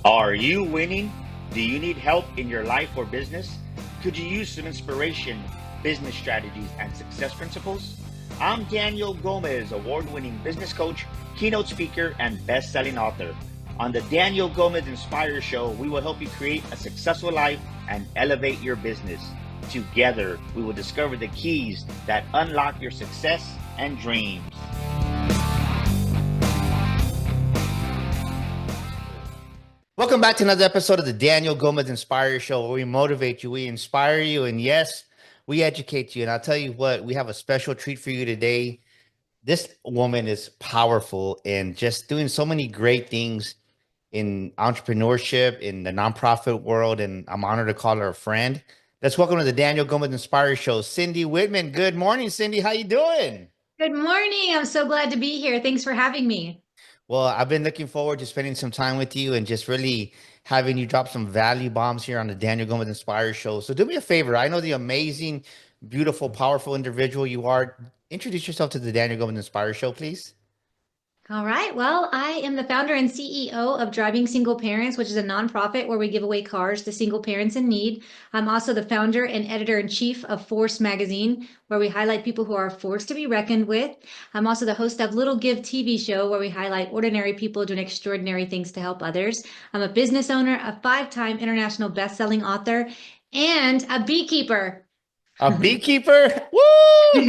Are you winning? Do you need help in your life or business? Could you use some inspiration, business strategies, and success principles? I'm Daniel Gomez, award-winning business coach, keynote speaker, and best-selling author. On the Daniel Gomez Inspire Show, we will help you create a successful life and elevate your business. Together, we will discover the keys that unlock your success and dreams. Welcome back to another episode of the Daniel Gomez Inspire Show, where we motivate you, we inspire you, and yes, we educate you. And I'll tell you what, we have a special treat for you today. This woman is powerful and just doing so many great things in entrepreneurship, in the nonprofit world, and I'm honored to call her a friend. Let's welcome to the Daniel Gomez Inspire Show, Cindy Witteman. Good morning, Cindy. How you doing? Good morning. I'm so glad to be here. Thanks for having me. Well, I've been looking forward to spending some time with you and just really having you drop some value bombs here on the Daniel Gomez Inspire Show. So do me a favor. I know the amazing, beautiful, powerful individual you are. Introduce yourself to the Daniel Gomez Inspire Show, please. All right. Well, I am the founder and CEO of Driving Single Parents, which is a nonprofit where we give away cars to single parents in need. I'm also the founder and editor-in-chief of Force Magazine, where we highlight people who are forced to be reckoned with. I'm also the host of Little Give TV show, where we highlight ordinary people doing extraordinary things to help others. I'm a business owner, a 5-time international best-selling author, and a beekeeper. A beekeeper? Woo!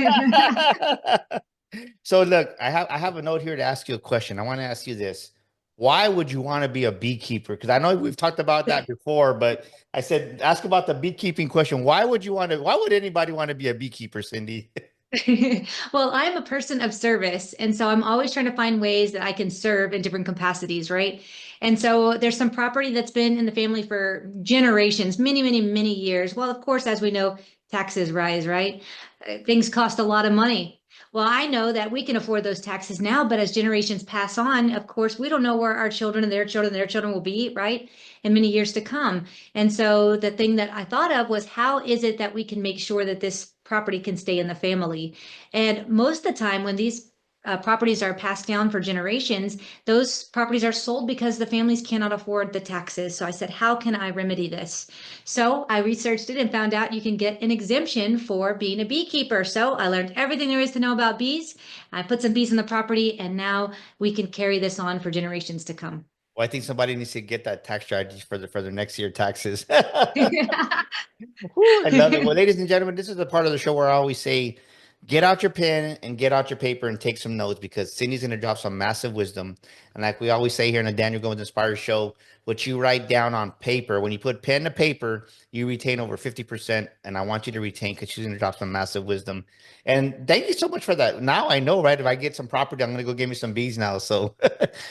So look, I have a note here to ask you a question. I want to ask you this. Why would you want to be a beekeeper? Because I know we've talked about that before, but I said, ask about the beekeeping question. Why would anybody want to be a beekeeper, Cindy? Well, I'm a person of service. And so I'm always trying to find ways that I can serve in different capacities, right? And so there's some property that's been in the family for generations, many, many, many years. Well, of course, as we know, taxes rise, right? Things cost a lot of money. Well, I know that we can afford those taxes now, but as generations pass on, of course, we don't know where our children and their children will be, right? In many years to come. And so the thing that I thought of was, how is it that we can make sure that this property can stay in the family? And most of the time when these properties are passed down for generations, those properties are sold because the families cannot afford the taxes. So I said, how can I remedy this? So I researched it and found out you can get an exemption for being a beekeeper. So I learned everything there is to know about bees. I put some bees in the property, and now we can carry this on for generations to come. Well, I think somebody needs to get that tax strategy for the next year taxes. Whew, I love it. Well, ladies and gentlemen, this is the part of the show where I always say, get out your pen and get out your paper and take some notes, because Cindy's going to drop some massive wisdom. And like we always say here in the Daniel Gomez Inspire Show, what you write down on paper, when you put pen to paper, you retain over 50%. And I want you to retain, because she's going to drop some massive wisdom. And thank you so much for that. Now I know, right? If I get some property, I'm going to go get me some bees now. So,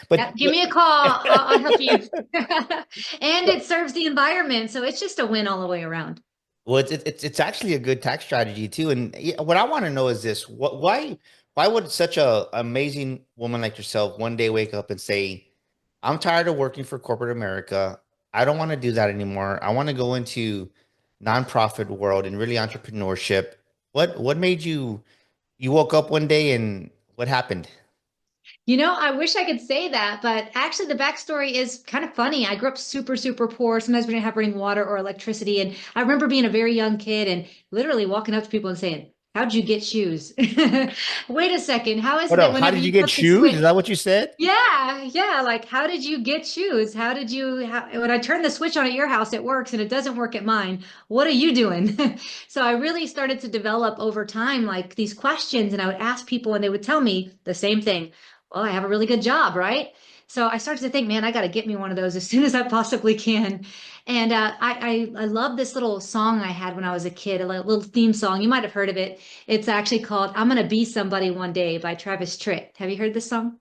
but yeah, give me a call. I'll help you. And it serves the environment. So it's just a win all the way around. well, it's actually a good tax strategy too. And what I want to know is this: why would such a amazing woman like yourself one day wake up and say, "I'm tired of working for corporate America. I don't want to do that anymore. I want to go into nonprofit world and really entrepreneurship." What made you woke up one day and what happened? I wish I could say that, but actually the backstory is kind of funny. I grew up super, super poor. Sometimes we didn't have running water or electricity. And I remember being a very young kid and literally walking up to people and saying, "How'd you get shoes?" Wait a second. How is it What that up? How whenever did you you get flip the shoes? Is switch? that what you said? Yeah, yeah. Like, how did you get shoes? When I turn the switch on at your house, it works and it doesn't work at mine. What are you doing? So I really started to develop over time, like these questions, and I would ask people and they would tell me the same thing. Well, I have a really good job, right? So I started to think, man, I got to get me one of those as soon as I possibly can. And I love this little song I had when I was a kid, a little theme song. You might have heard of it. It's actually called "I'm Gonna Be Somebody One Day" by Travis Tritt. Have you heard this song?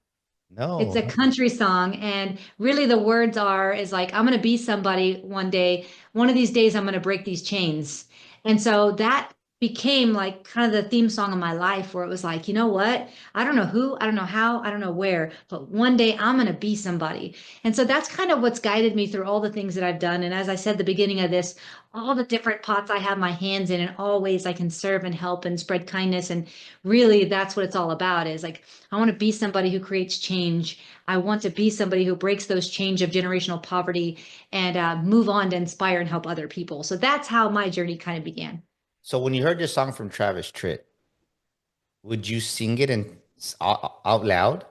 It's No. a country song, and really the words is like, I'm gonna be somebody one day. One of these days I'm gonna break these chains. And so that became like kind of the theme song of my life, where it was like, you know what? I don't know who, I don't know how, I don't know where, but one day I'm going to be somebody. And so that's kind of what's guided me through all the things that I've done. And as I said at the beginning of this, all the different pots I have my hands in, and all ways I can serve and help and spread kindness. And really, that's what it's all about, is like, I want to be somebody who creates change. I want to be somebody who breaks those chains of generational poverty and move on to inspire and help other people. So that's how my journey kind of began. So when you heard this song from Travis Tritt, would you sing it out loud?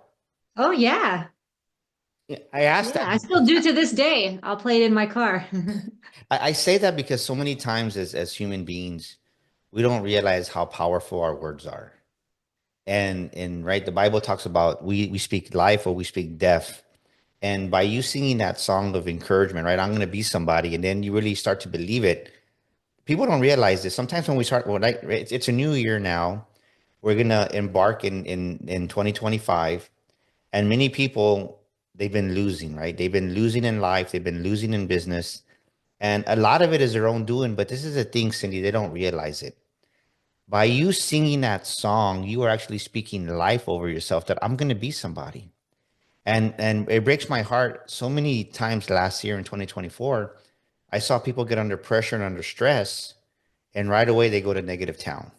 Oh, yeah. Yeah, I asked Yeah, that I still because do to this day. I'll play it in my car. I say that because so many times as human beings, we don't realize how powerful our words are. And right, the Bible talks about we speak life or we speak death. And by you singing that song of encouragement, right, I'm going to be somebody, and then you really start to believe it. People don't realize this. Sometimes when we start, well, right, it's a new year now. We're going to embark in 2025, and many people, they've been losing, right? They've been losing in life. They've been losing in business. And a lot of it is their own doing, but this is a thing, Cindy, they don't realize it. By you singing that song, you are actually speaking life over yourself that I'm going to be somebody. And it breaks my heart so many times last year in 2024. I saw people get under pressure and under stress, and right away they go to negative town.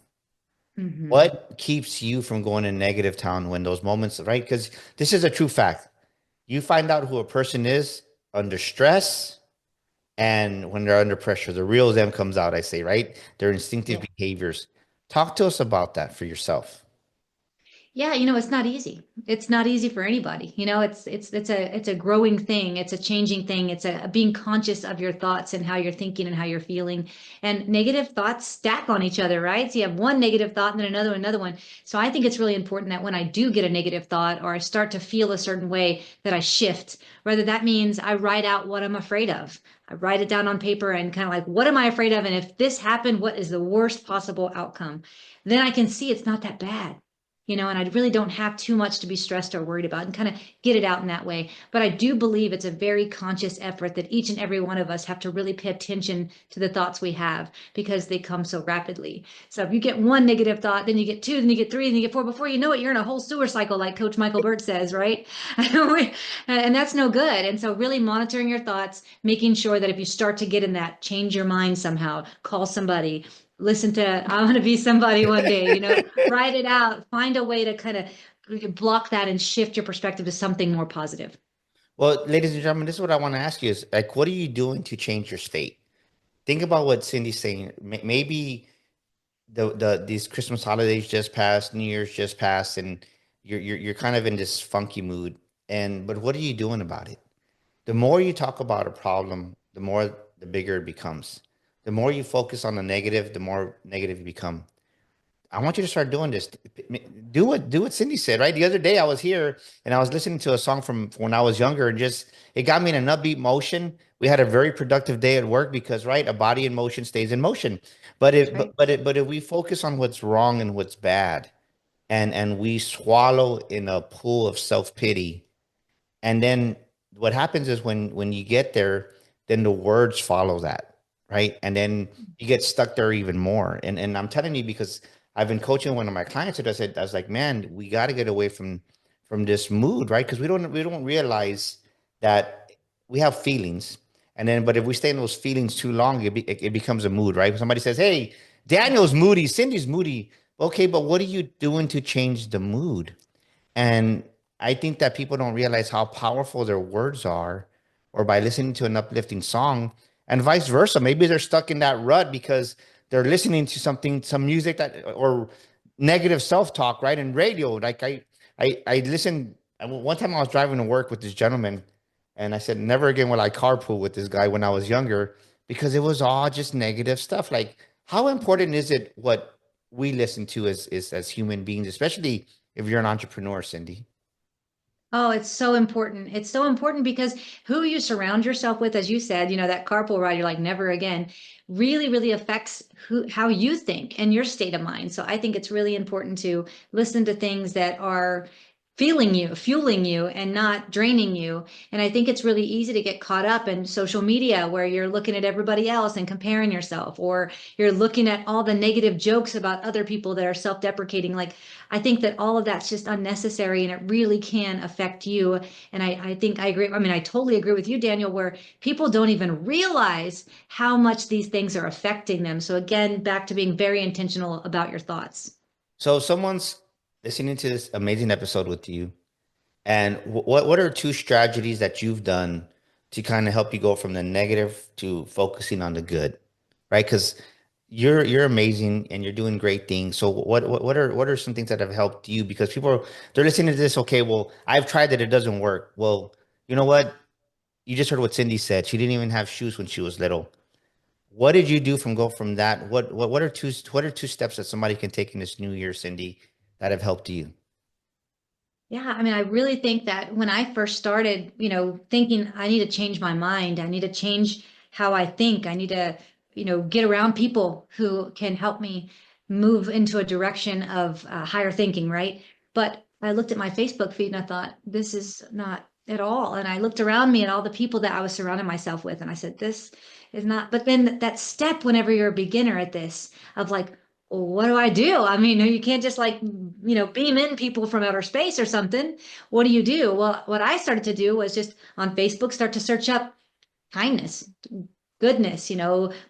Hmm. What keeps you from going to negative town when those moments, right? Because this is a true fact. You find out who a person is under stress and when they're under pressure. The real them comes out, I say, right? Their instinctive Yeah. behaviors. Talk to us about that for yourself. Yeah, it's not easy. It's not easy for anybody. It's a growing thing. It's a changing thing. It's a being conscious of your thoughts and how you're thinking and how you're feeling. And negative thoughts stack on each other, right? So you have one negative thought and then another one. So I think it's really important that when I do get a negative thought or I start to feel a certain way, that I shift. Whether that means I write out what I'm afraid of. I write it down on paper and kind of like, what am I afraid of? And if this happened, what is the worst possible outcome? Then I can see it's not that bad, and I really don't have too much to be stressed or worried about, and kind of get it out in that way. But I do believe it's a very conscious effort that each and every one of us have to really pay attention to the thoughts we have, because they come so rapidly. So if you get one negative thought, then you get two, then you get three, then you get four. Before you know it, you're in a whole sewer cycle, like Coach Michael Burt says, right? And that's no good. And so really monitoring your thoughts, making sure that if you start to get in that, change your mind somehow, call somebody, listen to I want to be somebody one day, write it out, find a way to kind of block that and shift your perspective to something more positive. Well, ladies and gentlemen, this is what I want to ask you is like, what are you doing to change your state? Think about what Cindy's saying. Maybe these Christmas holidays just passed, New Year's just passed, and you're kind of in this funky mood. And but what are you doing about it? The more you talk about a problem, the bigger it becomes. The more you focus on the negative, the more negative you become. I want you to start doing this. Do what Cindy said, right? The other day I was here and I was listening to a song from when I was younger, and just it got me in an upbeat motion. We had a very productive day at work because, right, a body in motion stays in motion. But That's if right. but if we focus on what's wrong and what's bad, and we swallow in a pool of self-pity, and then what happens is when you get there, then the words follow that, right? And then you get stuck there even more. And I'm telling you because I've been coaching one of my clients, and I was like, man, we got to get away from this mood, right? Because we don't realize that we have feelings, and then but if we stay in those feelings too long, it becomes a mood, right? Somebody says, hey, Daniel's moody, Cindy's moody. Okay, but what are you doing to change the mood? And I think that people don't realize how powerful their words are, or by listening to an uplifting song, and vice versa. Maybe they're stuck in that rut because they're listening to some music that, or negative self-talk, right? And radio. Like I listened one time I was driving to work with this gentleman, and I said, never again will I carpool with this guy when I was younger, because it was all just negative stuff. Like, how important is it what we listen to as human beings, especially if you're an entrepreneur, Cindy? Oh, it's so important. It's so important because who you surround yourself with, as you said, that carpool ride, you're like, never again, really, really affects how you think and your state of mind. So I think it's really important to listen to things that are fueling you, and not draining you. And I think it's really easy to get caught up in social media where you're looking at everybody else and comparing yourself, or you're looking at all the negative jokes about other people that are self-deprecating. Like, I think that all of that's just unnecessary and it really can affect you. And I think I agree. I mean, I totally agree with you, Daniel, where people don't even realize how much these things are affecting them. So again, back to being very intentional about your thoughts. So if someone's listening to this amazing episode with you, and what are two strategies that you've done to kind of help you go from the negative to focusing on the good, right? Because you're amazing and you're doing great things. So what are some things that have helped you? Because they're listening to this. Okay, well, I've tried that, it doesn't work. Well, you know what? You just heard what Cindy said. She didn't even have shoes when she was little. What did you do from go from that? What are two steps that somebody can take in this new year, Cindy, that have helped you? Yeah, I mean, I really think that when I first started, thinking I need to change my mind, I need to change how I think, I need to, get around people who can help me move into a direction of higher thinking, right? But I looked at my Facebook feed and I thought, this is not at all. And I looked around me at all the people that I was surrounding myself with, and I said, this is not. But then that step, whenever you're a beginner at this, of like, well, what do I do? I mean, you can't just like, beam in people from outer space or something. What do you do? Well, what I started to do was just on Facebook start to search up kindness, goodness,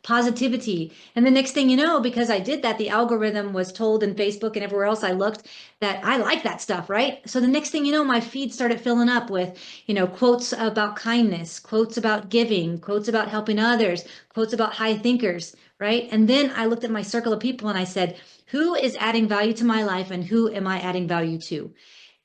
positivity. And the next thing you know, because I did that, the algorithm was told in Facebook and everywhere else I looked that I like that stuff, right? So the next thing you know, my feed started filling up with, quotes about kindness, quotes about giving, quotes about helping others, quotes about high thinkers, right? And then I looked at my circle of people and I said, who is adding value to my life and who am I adding value to?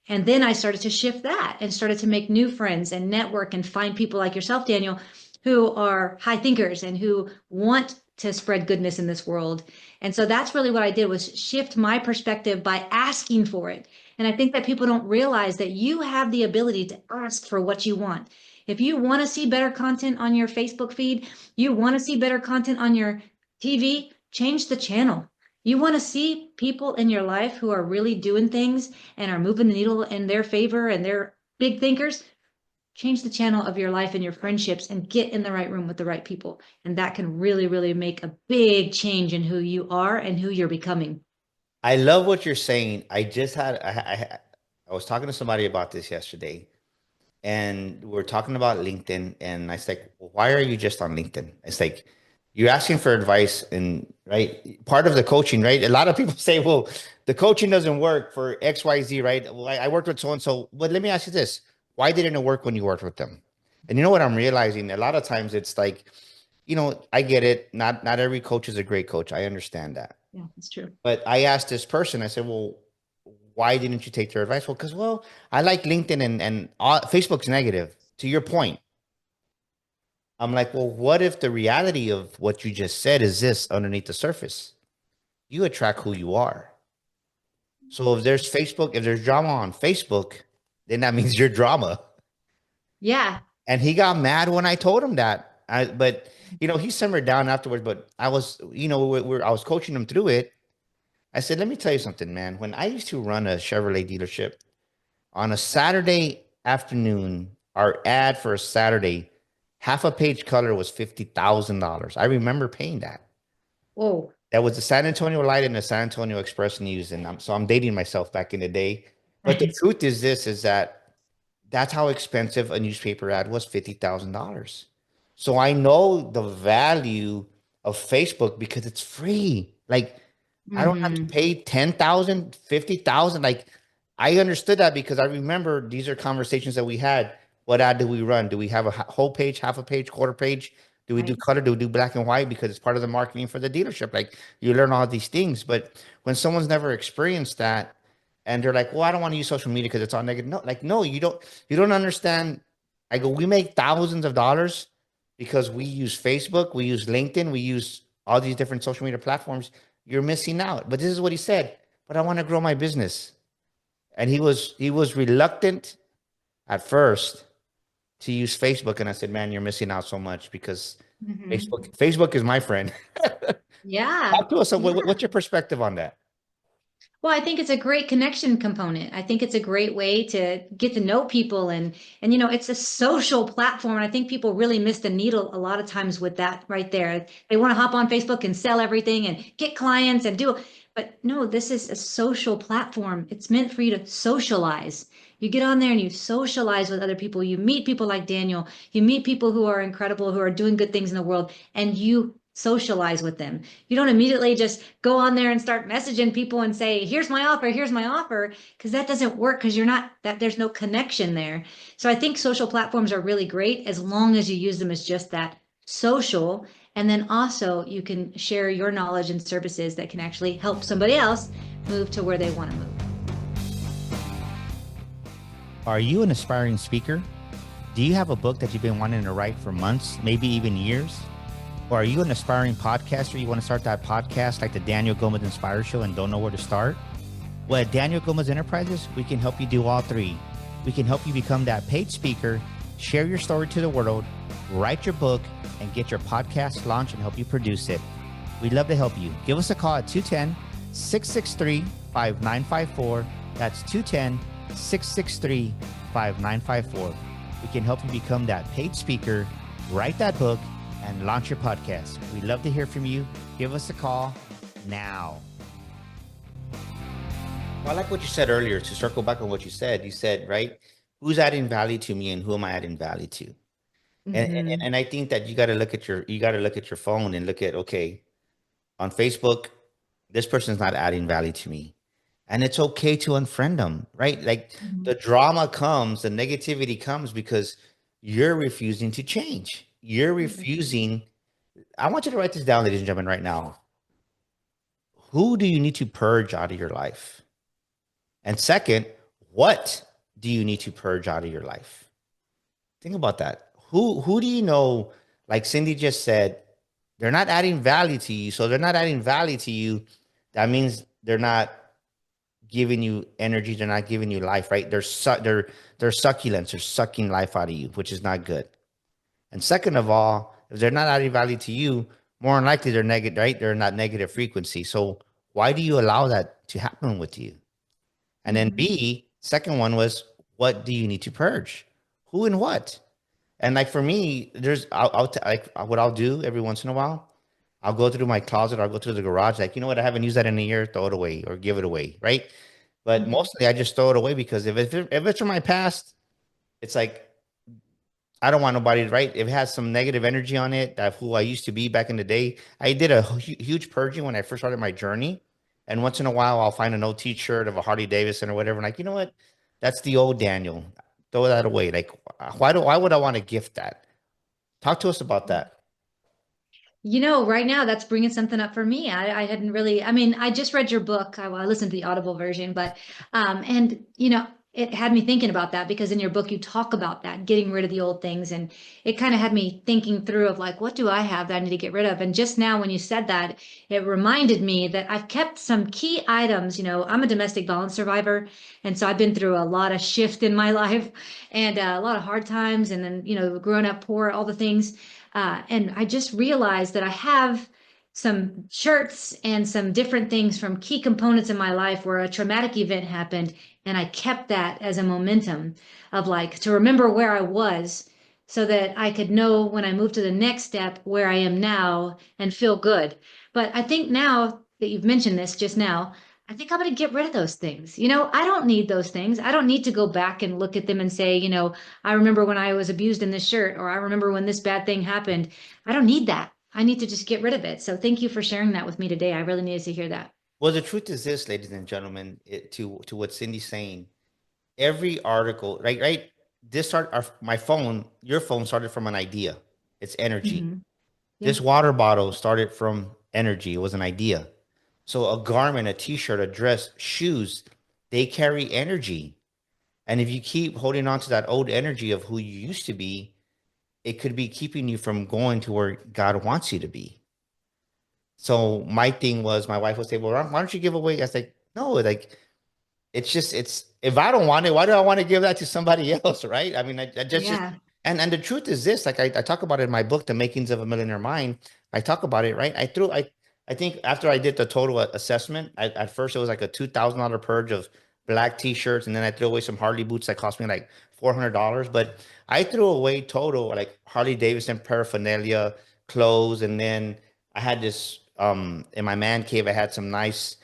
And then I started to shift that and started to make new friends and network and find people like yourself, Daniel, who are high thinkers and who want to spread goodness in this world. And so that's really what I did, was shift my perspective by asking for it. And I think that people don't realize that you have the ability to ask for what you want. If you want to see better content on your Facebook feed, you want to see better content on your TV, change the channel. You want to see people in your life who are really doing things and are moving the needle in their favor and they're big thinkers, change the channel of your life and your friendships and get in the right room with the right people. And that can really, really make a big change in who you are and who you're becoming. I love what you're saying. I was talking to somebody about this yesterday, and we're talking about LinkedIn, and I was like, well, why are you just on LinkedIn? It's like you're asking for advice, and right, part of the coaching, right? A lot of people say, well, the coaching doesn't work for XYZ, right? Well, I worked with so and so, but let me ask you this: why didn't it work when you worked with them? And you know what I'm realizing? A lot of times it's like, I get it. Not every coach is a great coach. I understand that. Yeah, that's true. But I asked this person, I said, well, why didn't you take their advice? Well, because, well, I like LinkedIn and Facebook's negative. To your point, I'm like, well, what if the reality of what you just said is this underneath the surface? You attract who you are. So if there's drama on Facebook, then that means you're drama. Yeah. And he got mad when I told him that. But he simmered down afterwards. But I was, I was coaching him through it. I said, let me tell you something, man. When I used to run a Chevrolet dealership on a Saturday afternoon, our ad for a Saturday, half a page color was $50,000. I remember paying that. Whoa. That was the San Antonio Light and the San Antonio Express News. And I'm dating myself back in the day. But the truth is this, is that that's how expensive a newspaper ad was, $50,000. So I know the value of Facebook because it's free. Like, I don't have to Mm-hmm. pay 10,000, 50,000. Like, I understood that because I remember these are conversations that we had. What ad do we run? Do we have a whole page, half a page, quarter page? Do we do Right. color? Do we do black and white? Because it's part of the marketing for the dealership. Like, you learn all these things. But when someone's never experienced that and they're like, well, I don't want to use social media because it's all negative. No, like, no, you don't understand. I go, we make thousands of dollars because we use Facebook, we use LinkedIn, we use all these different social media platforms. You're missing out. But this is what he said. But I want to grow my business. And he was reluctant at first to use Facebook. And I said, man, you're missing out so much because Mm-hmm. Facebook is my friend. Yeah. Talk to us. So Yeah. what's your perspective on that? Well, I think it's a great connection component. I think it's a great way to get to know people and it's a social platform. And I think people really miss the needle a lot of times with that right there. They want to hop on Facebook and sell everything and get clients and do, but no, this is a social platform. It's meant for you to socialize. You get on there and you socialize with other people. You meet people like Daniel. You meet people who are incredible, who are doing good things in the world, and you socialize with them. You don't immediately just go on there and start messaging people and say, here's my offer, because that doesn't work because you're not that there's no connection there. So I think social platforms are really great as long as you use them as just that social. And then also you can share your knowledge and services that can actually help somebody else move to where they want to move. Are you an aspiring speaker? Do you have a book that you've been wanting to write for months, maybe even years? Or are you an aspiring podcaster? You want to start that podcast like the Daniel Gomez Inspire Show and don't know where to start? Well, at Daniel Gomez Enterprises, we can help you do all three. We can help you become that paid speaker, share your story to the world, write your book, and get your podcast launched and help you produce it. We'd love to help you. Give us a call at 210-663-5954. That's 210-663-5954. We can help you become that paid speaker, write that book, and launch your podcast. We'd love to hear from you. Give us a call now. Well, I like what you said earlier. To circle back on what you said, right? Who's adding value to me and who am I adding value to? And I think that you got to look at your phone and look at, okay, on Facebook, this person's not adding value to me. And it's okay to unfriend them, right? Like the drama comes, the negativity comes because you're refusing to change. You're refusing. I want you to write this down, ladies and gentlemen, right now. Who do you need to purge out of your life? And second, what do you need to purge out of your life? Think about that. Who do you know, like Cindy just said, they're not adding value to you. So they're not adding value to you. That means they're not giving you energy. They're not giving you life, right? They're succulents. They're sucking life out of you, which is not good. And second of all, if they're not adding value to you, more than likely they're negative, right? They're not negative frequency. So why do you allow that to happen with you? And then B, second one was, what do you need to purge? Who and what? And like for me, like what I'll do every once in a while, I'll go through my closet, I'll go through the garage, like, you know what, I haven't used that in a year, throw it away or give it away, right? But mostly I just throw it away because if it's from my past, it's like, I don't want nobody, right? If it has some negative energy on it, that who I used to be back in the day, I did a huge purging when I first started my journey. And once in a while, I'll find an old T-shirt of a Harley Davidson or whatever. And like, you know what? That's the old Daniel. Throw that away. Like, why would I want to gift that? Talk to us about that. Right now that's bringing something up for me. I hadn't really, I mean, I just read your book. I listened to the Audible version, but, and it had me thinking about that because in your book you talk about that, getting rid of the old things. And it kind of had me thinking through of like, what do I have that I need to get rid of? And just now when you said that, it reminded me that I've kept some key items. I'm a domestic violence survivor. And so I've been through a lot of shift in my life and a lot of hard times. And then, growing up poor, all the things. And I just realized that I have some shirts and some different things from key components in my life where a traumatic event happened. And I kept that as a momentum of like to remember where I was so that I could know when I move to the next step where I am now and feel good. But I think now that you've mentioned this just now, I think I'm going to get rid of those things. I don't need those things. I don't need to go back and look at them and say, I remember when I was abused in this shirt, or I remember when this bad thing happened. I don't need that. I need to just get rid of it. So thank you for sharing that with me today. I really needed to hear that. Well, the truth is this, ladies and gentlemen, to what Cindy's saying, every article, right? My phone, your phone started from an idea. It's energy. Yeah. This water bottle started from energy. It was an idea. So a garment, a t-shirt, a dress, shoes, they carry energy. And if you keep holding on to that old energy of who you used to be, it could be keeping you from going to where God wants you to be. So my thing was, my wife would say, well, why don't you give away? I was like, no, like, if I don't want it, why do I want to give that to somebody else? Right. I mean, I just, Yeah. and the truth is this, like I talk about it in my book, The Makings of a Millionaire Mind. I talk about it, right? I think after I did the total assessment, at first it was like a $2,000 purge of black t-shirts, and then I threw away some Harley boots that cost me like $400. But I threw away total like Harley Davidson paraphernalia, clothes, and then I had this in my man cave. I had some nice,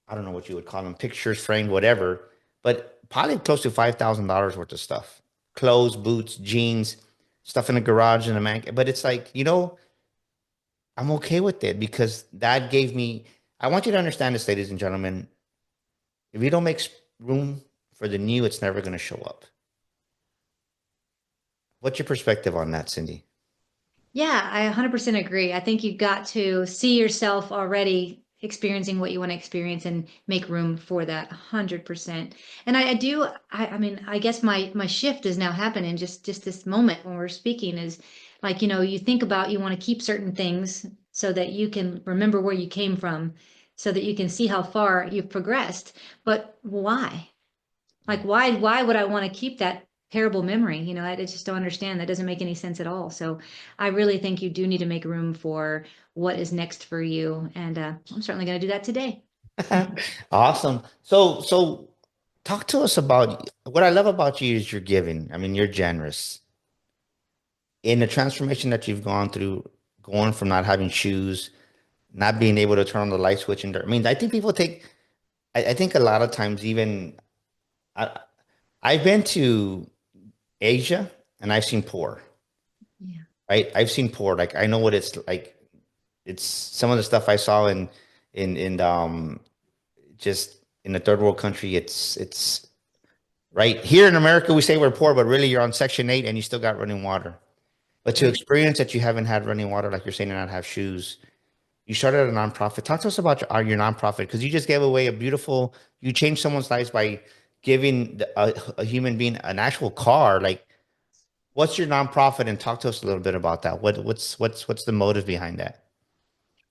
I don't know what you would call them, pictures framed, whatever, but probably close to $5,000 worth of stuff, clothes, boots, jeans, stuff in the garage in the man. But it's like, I'm okay with it because that gave me. I want you to understand this, ladies and gentlemen. If you don't make room for the new, it's never going to show up. What's your perspective on that, Cindy? Yeah, I 100% agree. I think you've got to see yourself already experiencing what you want to experience and make room for that 100%. And I do, I mean, I guess my shift is now happening just this moment when we're speaking is like, you think about you want to keep certain things so that you can remember where you came from, so that you can see how far you've progressed. But why? Like, why would I want to keep that terrible memory? I just don't understand. That doesn't make any sense at all. So I really think you do need to make room for what is next for you. And I'm certainly going to do that today. Awesome. So talk to us about what I love about you is you're giving. I mean, you're generous in the transformation that you've gone through, going from not having shoes, not being able to turn on the light switch. And I mean, I think people take. I think a lot of times, even I, I've been to Asia and I've seen poor, Yeah. right? I've seen poor. Like I know what it's like. It's some of the stuff I saw in just in a third world country. It's right here in America. We say we're poor, but really you're on Section 8 and you still got running water. But to Right. experience that you haven't had running water, like you're saying, and not have shoes, you started a nonprofit. Talk to us about your nonprofit because you just gave away you changed someone's lives by giving a human being an actual car. Like, what's your nonprofit? And talk to us a little bit about that. What's the motive behind that?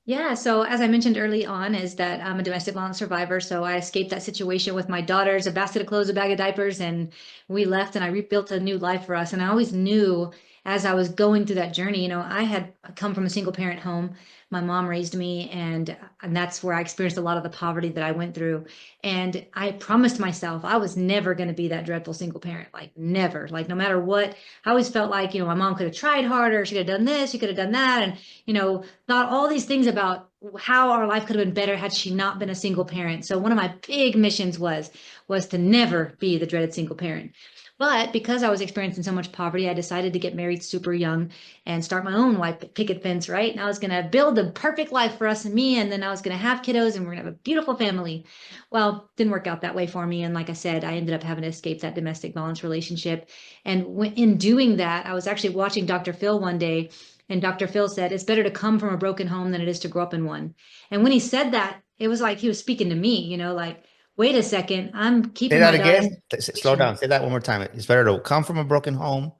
Yeah, so as I mentioned early on, is that I'm a domestic violence survivor. So I escaped that situation with my daughters, a basket of clothes, a bag of diapers, and we left and I rebuilt a new life for us. And I always knew as I was going through that journey, I had come from a single parent home. My mom raised me, and that's where I experienced a lot of the poverty that I went through. And I promised myself I was never going to be that dreadful single parent, like never, like no matter what. I always felt like, my mom could have tried harder, she could have done this, she could have done that, and thought all these things about how our life could have been better had she not been a single parent. So one of my big missions was to never be the dreaded single parent. But because I was experiencing so much poverty, I decided to get married super young and start my own white picket fence, right? And I was going to build the perfect life for us and me, and then I was going to have kiddos and we're going to have a beautiful family. Well, didn't work out that way for me. And like I said, I ended up having to escape that domestic violence relationship. And in doing that, I was actually watching Dr. Phil one day, and Dr. Phil said, it's better to come from a broken home than it is to grow up in one. And when he said that, it was like he was speaking to me, like, wait a second, I'm Say keeping that my daughters again. in Slow education down. Say that one more time. It's better to come from a broken home.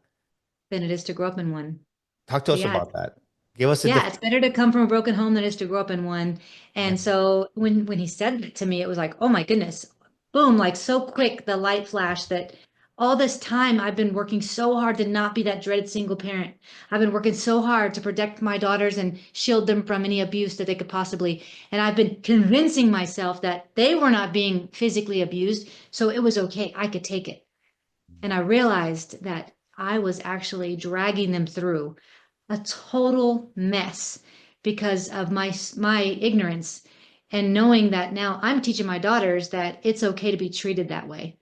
than it is to grow up in one. Talk to So us yeah, about that. Give us a yeah, different. it's better to come from a broken home than it is to grow up in one. Yeah. And so when he said that to me, it was like, oh my goodness, boom, like so quick, the light flash that all this time I've been working so hard to not be that dreaded single parent. I've been working so hard to protect my daughters and shield them from any abuse that they could possibly. And I've been convincing myself that they were not being physically abused, so it was okay. I could take it. And I realized that I was actually dragging them through a total mess because of my ignorance, and knowing that now I'm teaching my daughters that it's okay to be treated that way.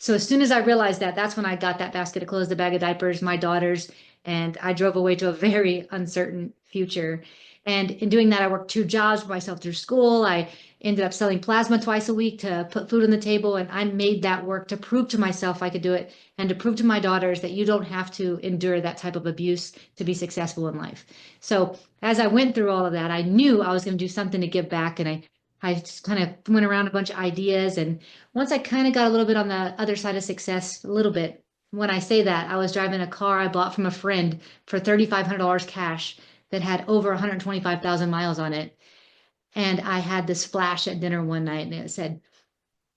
So as soon as I realized that, that's when I got that basket of clothes, the bag of diapers, my daughters, and I drove away to a very uncertain future. And in doing that, I worked two jobs for myself through school. I ended up selling plasma twice a week to put food on the table. And I made that work to prove to myself I could do it and to prove to my daughters that you don't have to endure that type of abuse to be successful in life. So as I went through all of that, I knew I was going to do something to give back. And I just kind of went around a bunch of ideas. And once I kind of got a little bit on the other side of success, a little bit, when I say that, I was driving a car I bought from a friend for $3,500 cash that had over 125,000 miles on it. And I had this flash at dinner one night and it said,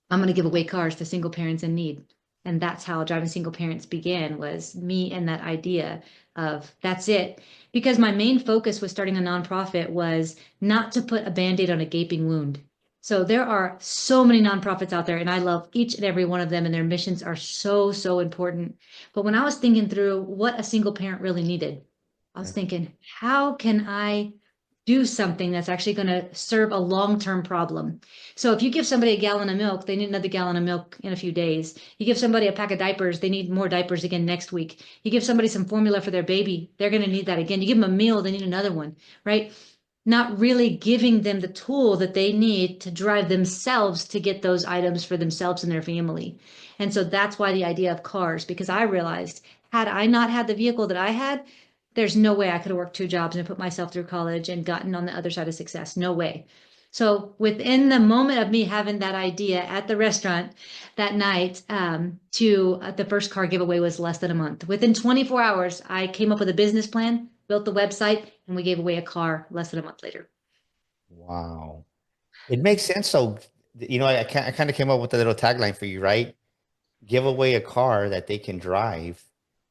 I'm going to give away cars to single parents in need. And that's how Driving Single Parents began, was me and that idea of that's it. Because my main focus with starting a nonprofit was not to put a band-aid on a gaping wound. So there are so many nonprofits out there, and I love each and every one of them, and their missions are so, so important. But when I was thinking through what a single parent really needed, I was thinking, how can I do something that's actually going to serve a long-term problem? So if you give somebody a gallon of milk, they need another gallon of milk in a few days. You give somebody a pack of diapers, they need more diapers again next week. You give somebody some formula for their baby, they're going to need that again. You give them a meal, they need another one, right? Not really giving them the tool that they need to drive themselves to get those items for themselves and their family. And so that's why the idea of cars, because I realized had I not had the vehicle that I had, there's no way I could have worked two jobs and put myself through college and gotten on the other side of success. No way. So within the moment of me having that idea at the restaurant that night, to the first car giveaway was less than a month. Within 24 hours, I came up with a business plan, built the website, and we gave away a car less than a month later. Wow. It makes sense. So, I kind of came up with a little tagline for you, right? Give away a car that they can drive,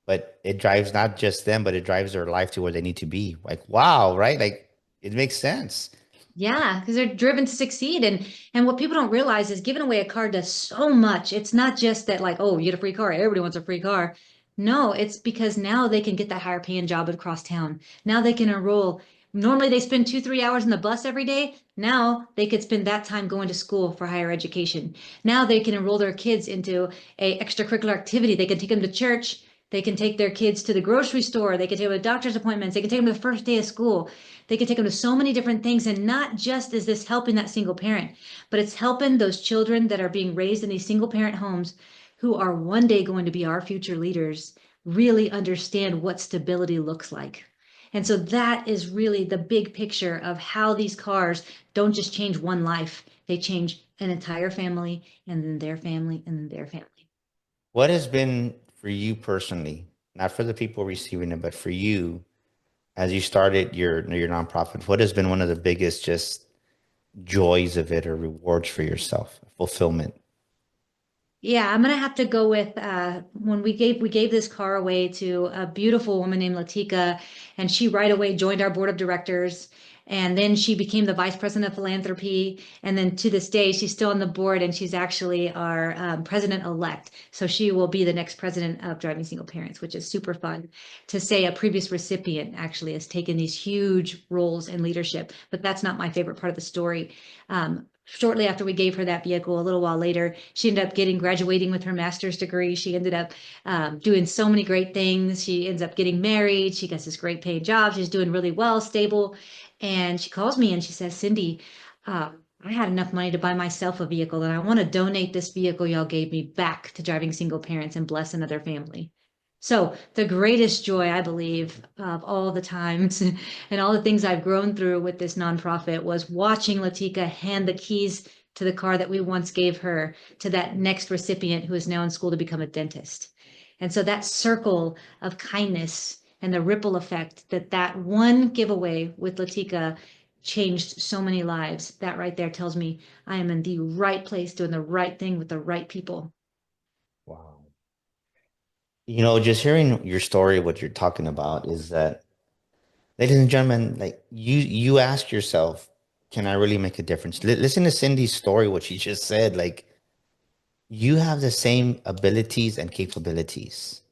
but it drives not just them, but it drives their life to where they need to be. Like, wow, right? Like, it makes sense. Yeah, because they're driven to succeed. And what people don't realize is giving away a car does so much. It's not just that like, oh, you get a free car. Everybody wants a free car. No, it's because now they can get that higher paying job across town. Now they can enroll. Normally they spend 2, 3 hours in the bus every day. Now they could spend that time going to school for higher education. Now they can enroll their kids into a extracurricular activity. They can take them to church. They can take their kids to the grocery store. They can take them to doctor's appointments. They can take them to the first day of school. They can take them to so many different things. And not just is this helping that single parent, but it's helping those children that are being raised in these single parent homes who are one day going to be our future leaders really understand what stability looks like. And so that is really the big picture of how these cars don't just change one life, they change an entire family and then their family and then their family. What has been for you personally, not for the people receiving it, but for you as you started your nonprofit, what has been one of the biggest just joys of it or rewards for yourself, fulfillment? Yeah, I'm gonna have to go with when we gave this car away to a beautiful woman named Latika, and she right away joined our board of directors, and then she became the vice president of philanthropy, and then to this day she's still on the board, and she's actually our president elect. So she will be the next president of Driving Single Parents, which is super fun to say a previous recipient actually has taken these huge roles in leadership. But that's not my favorite part of the story. Shortly after we gave her that vehicle, a little while later, she ended up graduating with her master's degree. She ended up doing so many great things. She ends up getting married. She gets this great paid job. She's doing really well, stable. And she calls me and she says, Cindy, I had enough money to buy myself a vehicle, and I want to donate this vehicle y'all gave me back to Driving Single Parents and bless another family. So the greatest joy, I believe, of all the times and all the things I've grown through with this nonprofit was watching Latika hand the keys to the car that we once gave her to that next recipient who is now in school to become a dentist. And so that circle of kindness and the ripple effect that one giveaway with Latika changed so many lives, that right there tells me I am in the right place doing the right thing with the right people. Wow. Just hearing your story, what you're talking about is that, ladies and gentlemen, like you ask yourself, can I really make a difference? Listen to Cindy's story, what she just said. Like, you have the same abilities and capabilities,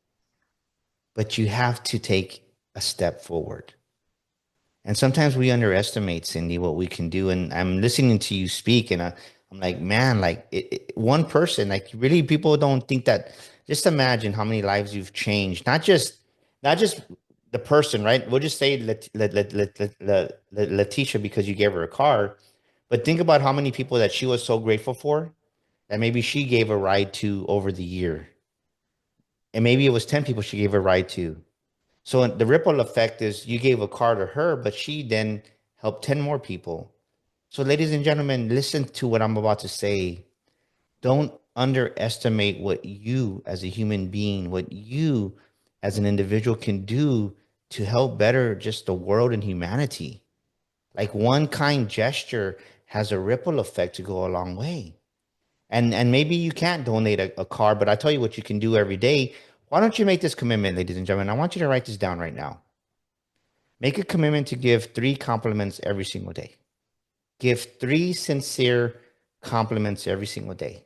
but you have to take a step forward. And sometimes we underestimate, Cindy, what we can do. And I'm listening to you speak, and I'm like, man, like one person, like really, people don't think that. Just imagine how many lives you've changed. Not just the person, right? We'll just say Letitia because you gave her a car, but think about how many people that she was so grateful for that maybe she gave a ride to over the year, and maybe it was 10 people she gave a ride to. So the ripple effect is you gave a car to her, but she then helped 10 more people. So, ladies and gentlemen, listen to what I'm about to say. Don't underestimate what you as a human being, what you as an individual can do to help better just the world and humanity. Like one kind gesture has a ripple effect to go a long way. And maybe you can't donate a car, but I tell you what you can do every day. Why don't you make this commitment, ladies and gentlemen? I want you to write this down right now. Make a commitment to give 3 compliments every single day. Give 3 sincere compliments every single day.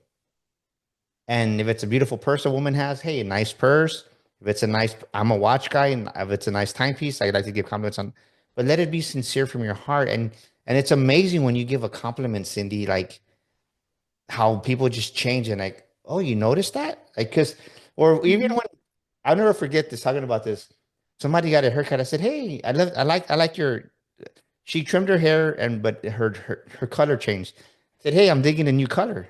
And if it's a beautiful purse a woman has, hey, a nice purse. If it's a nice, I'm a watch guy, and if it's a nice timepiece, I'd like to give compliments on. But let it be sincere from your heart. And it's amazing when you give a compliment, Cindy, like how people just change and like, oh, you noticed that? Like, because, or even Mhm. when I'll never forget this, talking about this. Somebody got a haircut. I said, hey, I like your. She trimmed her hair and but her color changed. I said, hey, I'm digging a new color.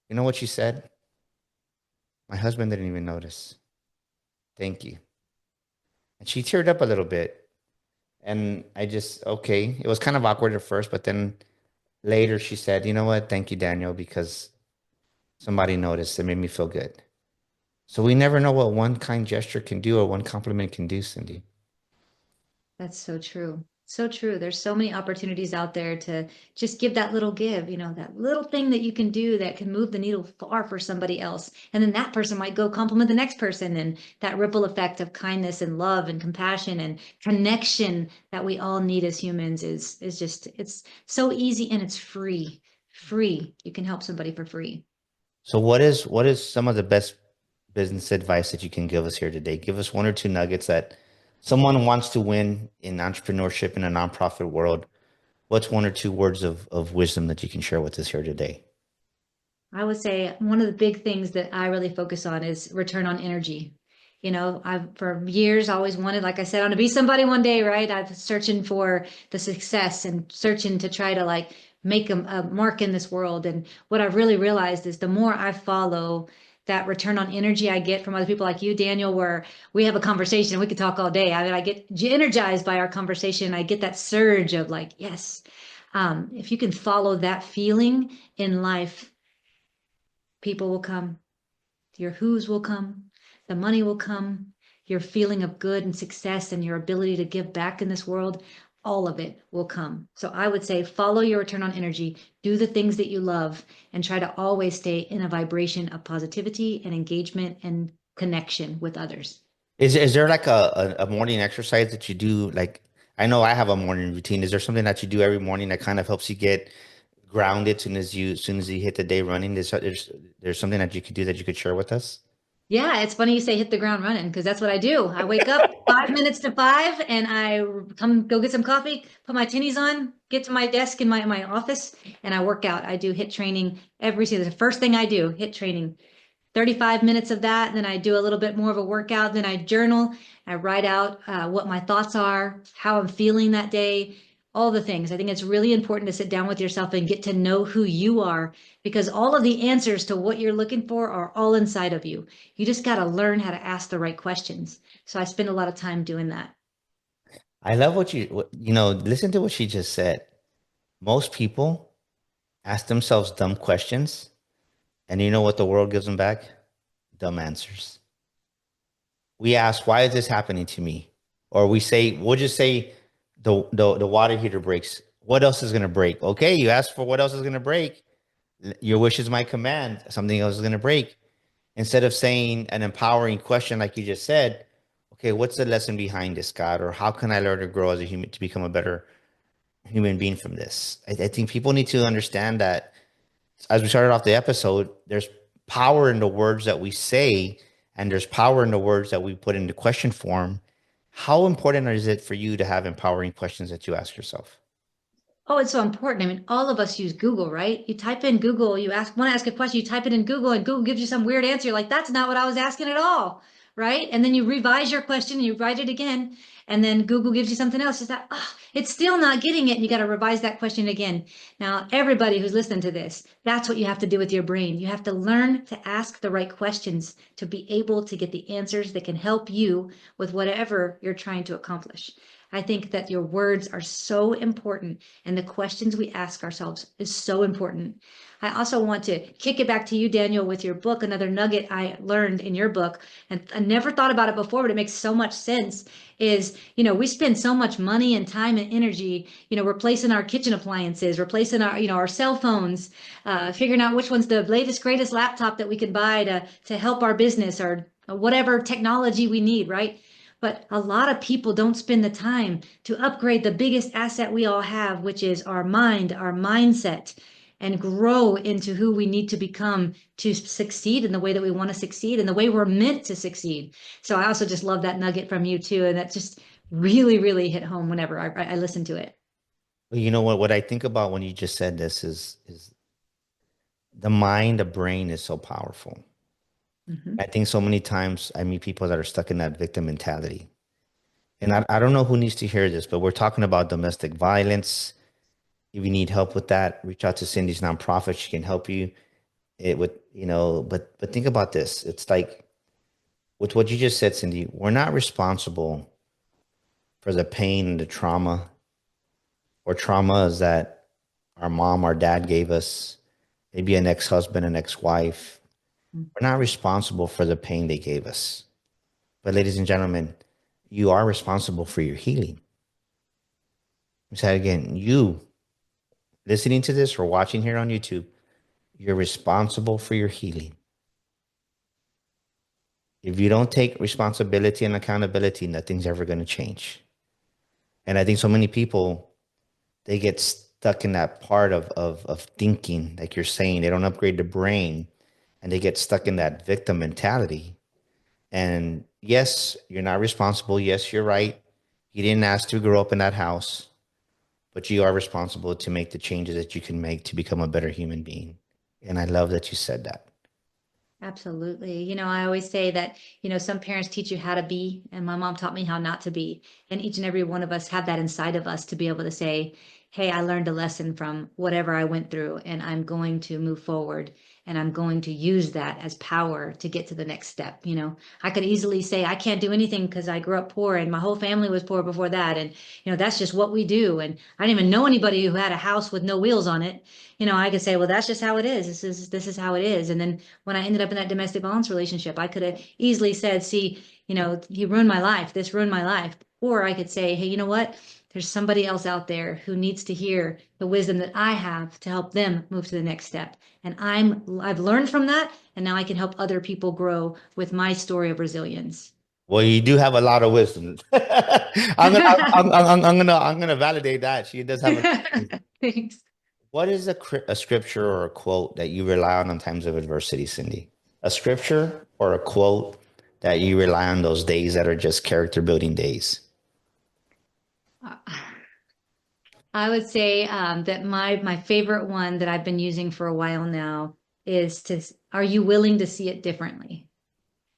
You know what she said? My husband didn't even notice. Thank you. And she teared up a little bit. And I just, okay. It was kind of awkward at first, but then later she said, you know what? Thank you, Daniel, because somebody noticed. It made me feel good. So we never know what one kind gesture can do or one compliment can do, Cindy. That's so true. So true. There's so many opportunities out there to just give that little give, that little thing that you can do that can move the needle far for somebody else. And then that person might go compliment the next person. And that ripple effect of kindness and love and compassion and connection that we all need as humans is just, it's so easy and it's free. Free. You can help somebody for free. So what is some of the best business advice that you can give us here today? Give us 1 or 2 nuggets that someone wants to win in entrepreneurship in a nonprofit world. What's 1 or 2 words of wisdom that you can share with us here today? I would say one of the big things that I really focus on is return on energy. I've for years always wanted, like I said, I want to be somebody one day, right? I'm searching for the success and searching to try to like make a mark in this world. And what I've really realized is the more I follow that return on energy I get from other people like you, Daniel, where we have a conversation and we could talk all day. I mean, I get energized by our conversation. I get that surge of like, yes. If you can follow that feeling in life, people will come, your who's will come, the money will come, your feeling of good and success and your ability to give back in this world, all of it will come. So I would say follow your return on energy, do the things that you love, and try to always stay in a vibration of positivity and engagement and connection with others. Is there like a morning exercise that you do? Like, I know I have a morning routine. Is there something that you do every morning that kind of helps you get grounded as soon as you hit the day running? There's something that you could do that you could share with us? Yeah, it's funny you say hit the ground running because that's what I do. I wake up 5 minutes to 5 and I come go get some coffee, put my tinnies on, get to my desk in my office, and I work out. I do hit training every single. The first thing I do, hit training. 35 minutes of that. Then I do a little bit more of a workout. Then I journal. I write out what my thoughts are, how I'm feeling that day, all the things. I think it's really important to sit down with yourself and get to know who you are because all of the answers to what you're looking for are all inside of you. You just got to learn how to ask the right questions. So I spend a lot of time doing that. I love listen to what she just said. Most people ask themselves dumb questions, and you know what the world gives them back? Dumb answers. We ask, why is this happening to me? Or we'll just say the water heater breaks. What else is going to break? Okay, you ask for what else is going to break. Your wish is my command. Something else is going to break. Instead of saying an empowering question like you just said, okay, what's the lesson behind this, God? Or how can I learn to grow as a human to become a better human being from this? I think people need to understand that as we started off the episode, there's power in the words that we say, and there's power in the words that we put into question form. How important is it for you to have empowering questions that you ask yourself? Oh, it's so important. I mean, all of us use Google, right? You type in Google, want to ask a question, you type it in Google, and Google gives you some weird answer. You're like, that's not what I was asking at all, right? And then you revise your question, you write it again, and then Google gives you something else. It's that, it's still not getting it, and you got to revise that question again. Now, everybody who's listening to this, that's what you have to do with your brain. You have to learn to ask the right questions to be able to get the answers that can help you with whatever you're trying to accomplish. I think that your words are so important and the questions we ask ourselves is so important. I also want to kick it back to you, Daniel, with your book, another nugget I learned in your book, and I never thought about it before, but it makes so much sense, is, we spend so much money and time and energy, replacing our kitchen appliances, replacing our cell phones, figuring out which one's the latest, greatest laptop that we can buy to help our business or whatever technology we need, right? But a lot of people don't spend the time to upgrade the biggest asset we all have, which is our mind, our mindset, and grow into who we need to become to succeed in the way that we want to succeed and the way we're meant to succeed. So I also just love that nugget from you too. And that just really, really hit home whenever I listen to it. Well, you know what I think about when you just said this is the mind, the brain is so powerful. Mhm. I think so many times I meet people that are stuck in that victim mentality. And I don't know who needs to hear this, but we're talking about domestic violence. If you need help with that, reach out to Cindy's nonprofit. She can help you. It would, but think about this. It's like with what you just said, Cindy, we're not responsible for the pain and the trauma or traumas that our mom, our dad gave us, maybe an ex-husband, an ex-wife. We're not responsible for the pain they gave us. But ladies and gentlemen, you are responsible for your healing. I say again, you listening to this or watching here on YouTube, you're responsible for your healing. If you don't take responsibility and accountability, nothing's ever going to change. And I think so many people, they get stuck in that part of thinking, like you're saying, they don't upgrade the brain and they get stuck in that victim mentality. And yes, you're not responsible. Yes, you're right. You didn't ask to grow up in that house, but you are responsible to make the changes that you can make to become a better human being. And I love that you said that. Absolutely. I always say that, some parents teach you how to be, and my mom taught me how not to be. And each and every one of us have that inside of us to be able to say, hey, I learned a lesson from whatever I went through, and I'm going to move forward, and I'm going to use that as power to get to the next step. I could easily say, I can't do anything because I grew up poor and my whole family was poor before that. And, that's just what we do. And I didn't even know anybody who had a house with no wheels on it. I could say, well, that's just how it is. This is how it is. And then when I ended up in that domestic violence relationship, I could have easily said, see, he ruined my life. This ruined my life. Or I could say, hey, you know what? There's somebody else out there who needs to hear the wisdom that I have to help them move to the next step. And I've learned from that, and now I can help other people grow with my story of resilience. Well, you do have a lot of wisdom. I'm gonna validate that. She does have a lot of wisdom. Thanks. What is a scripture or a quote that you rely on times of adversity, Cindy? A scripture or a quote that you rely on those days that are just character building days? I would say that my favorite one that I've been using for a while now is are you willing to see it differently?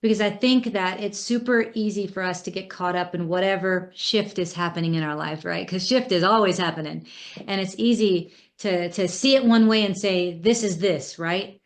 Because I think that it's super easy for us to get caught up in whatever shift is happening in our life, right? Because shift is always happening. And it's easy to see it one way and say, this is this, right?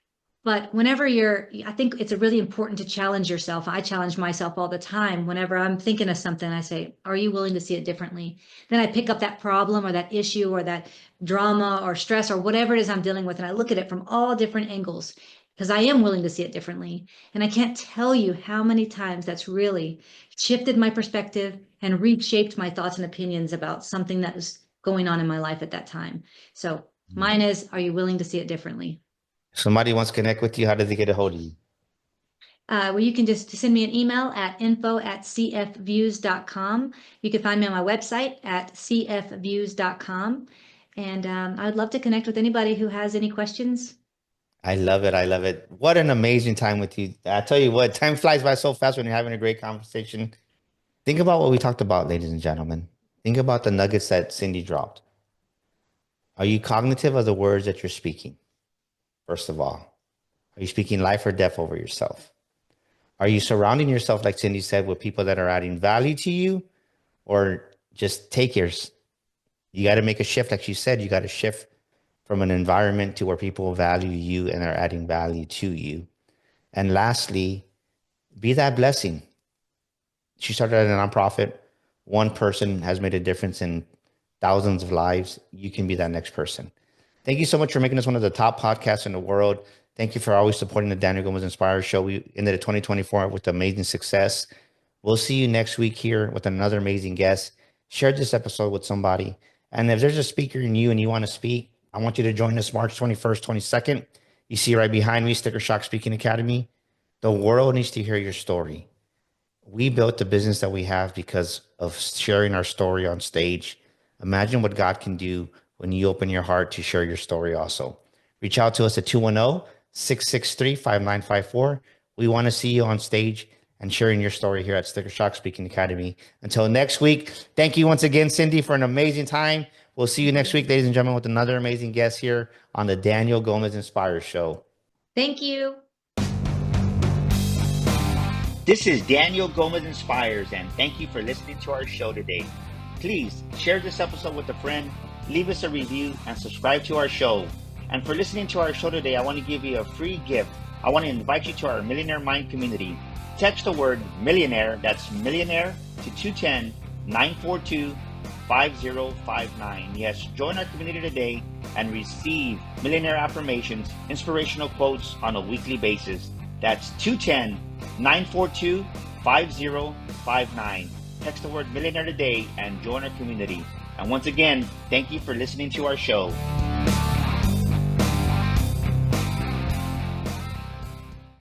But whenever I think it's really important to challenge yourself. I challenge myself all the time. Whenever I'm thinking of something, I say, are you willing to see it differently? Then I pick up that problem or that issue or that drama or stress or whatever it is I'm dealing with, and I look at it from all different angles because I am willing to see it differently. And I can't tell you how many times that's really shifted my perspective and reshaped my thoughts and opinions about something that was going on in my life at that time. So mine is, are you willing to see it differently? Somebody wants to connect with you. How does he get a hold of you? Well, you can just send me an email at info@cfviews.com. You can find me on my website at cfviews.com. And I would love to connect with anybody who has any questions. I love it. I love it. What an amazing time with you. I tell you what, time flies by so fast when you're having a great conversation. Think about what we talked about, ladies and gentlemen. Think about the nuggets that Cindy dropped. Are you cognitive of the words that you're speaking? First of all, are you speaking life or death over yourself? Are you surrounding yourself, like Cindy said, with people that are adding value to you or just takers? You got to make a shift. Like she said, you got to shift from an environment to where people value you and are adding value to you. And lastly, be that blessing. She started a nonprofit. one person has made a difference in thousands of lives, you can be that next person. Thank you so much for making us one of the top podcasts in the world. Thank you for always supporting the Daniel Gomez Inspire Show. We ended 2024 with amazing success. We'll see you next week here with another amazing guest. Share this episode with somebody. And if there's a speaker in you and you want to speak, I want you to join us March 21st, 22nd. You see right behind me, Sticker Shock Speaking Academy. The world needs to hear your story. We built the business that we have because of sharing our story on stage. Imagine what God can do when you open your heart to share your story also. Reach out to us at 210-663-5954. We want to see you on stage and sharing your story here at Sticker Shock Speaking Academy. Until next week, thank you once again, Cindy, for an amazing time. We'll see you next week, ladies and gentlemen, with another amazing guest here on the Daniel Gomez Inspire Show. Thank you. This is Daniel Gomez Inspires, and thank you for listening to our show today. Please share this episode with a friend, leave us a review, and subscribe to our show. And for listening to our show today, I want to give you a free gift. I want to invite you to our Millionaire Mind community. Text the word millionaire, that's millionaire, to 210-942-5059. Yes, join our community today and receive millionaire affirmations, inspirational quotes on a weekly basis. That's 210-942-5059. Text the word millionaire today and join our community. And once again, thank you for listening to our show.